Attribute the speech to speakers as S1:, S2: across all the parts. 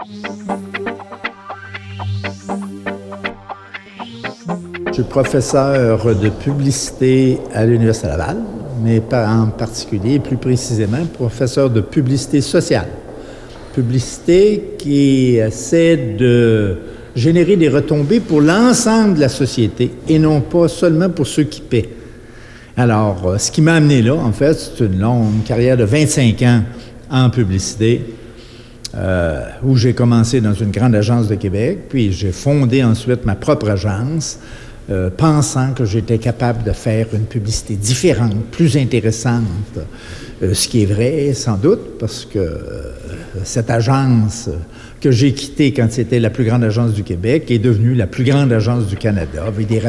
S1: Je suis professeur de publicité à l'Université Laval, mais en particulier, plus précisément, professeur de publicité sociale. Publicité qui essaie de générer des retombées pour l'ensemble de la société et non pas seulement pour ceux qui paient. Alors, ce qui m'a amené là, en fait, c'est une longue carrière de 25 ans en publicité, où j'ai commencé dans une grande agence de Québec, puis j'ai fondé ensuite ma propre agence, pensant que j'étais capable de faire une publicité différente, plus intéressante, ce qui est vrai sans doute, parce que cette agence que j'ai quittée quand c'était la plus grande agence du Québec est devenue la plus grande agence du Canada, avec des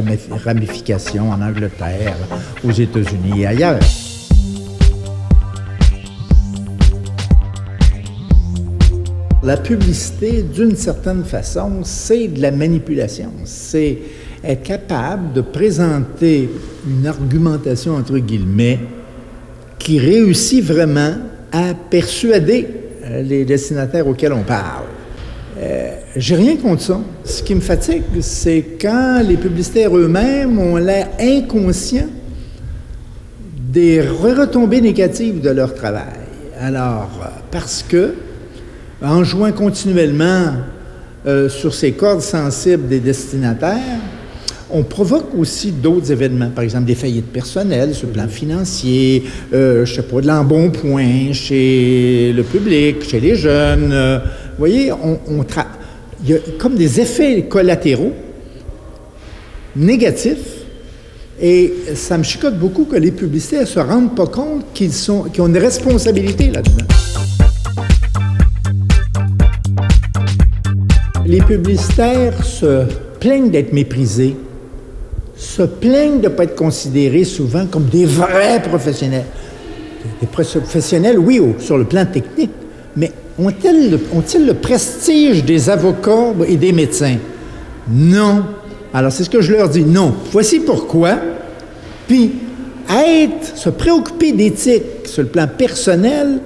S1: ramifications en Angleterre, aux États-Unis et ailleurs. La publicité, d'une certaine façon, c'est de la manipulation. C'est être capable de présenter une argumentation, entre guillemets, qui réussit vraiment à persuader les destinataires auxquels on parle. J'ai rien contre ça. Ce qui me fatigue, c'est quand les publicitaires eux-mêmes ont l'air inconscients des retombées négatives de leur travail. Alors, parce que, en jouant continuellement sur ces cordes sensibles des destinataires, on provoque aussi d'autres événements, par exemple des faillites personnelles sur le plan financier, je sais pas, de l'embonpoint chez le public, chez les jeunes. Vous voyez, il y a comme des effets collatéraux négatifs, et ça me chicote beaucoup que les publicitaires ne se rendent pas compte qu'ils ont une responsabilité là-dedans. Les publicitaires se plaignent d'être méprisés, se plaignent de ne pas être considérés souvent comme des vrais professionnels. Des professionnels, oui, sur le plan technique, mais ont-ils le prestige des avocats et des médecins? Non. Alors, c'est ce que je leur dis. Non. Voici pourquoi. Puis, se préoccuper d'éthique sur le plan personnel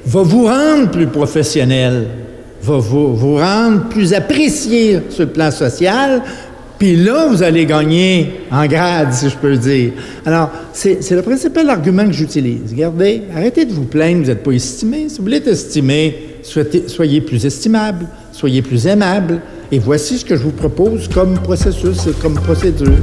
S1: va vous rendre plus professionnel, va vous rendre plus apprécié sur le plan social, puis là, vous allez gagner en grade, si je peux dire. Alors, c'est le principal argument que j'utilise. Regardez, arrêtez de vous plaindre, vous n'êtes pas estimé. Si vous voulez être estimé, soyez plus estimable, soyez plus aimable, et voici ce que je vous propose comme processus, comme procédure.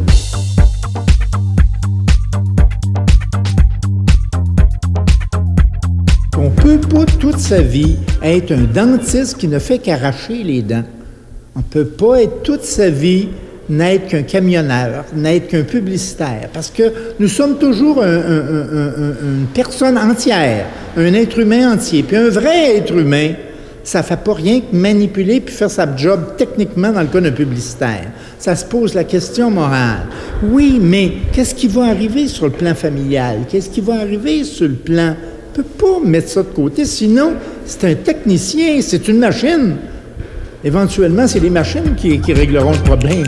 S1: On ne peut pas toute sa vie être un dentiste qui ne fait qu'arracher les dents. On ne peut pas être toute sa vie n'être qu'un camionneur, n'être qu'un publicitaire, parce que nous sommes toujours une personne entière, un être humain entier. Puis un vrai être humain, ça ne fait pas rien que manipuler puis faire sa job techniquement dans le cas d'un publicitaire. Ça se pose la question morale. Oui, mais qu'est-ce qui va arriver sur le plan familial? Qu'est-ce qui va arriver sur le plan... On ne peut pas mettre ça de côté, sinon c'est un technicien, c'est une machine. Éventuellement, c'est les machines qui régleront le problème.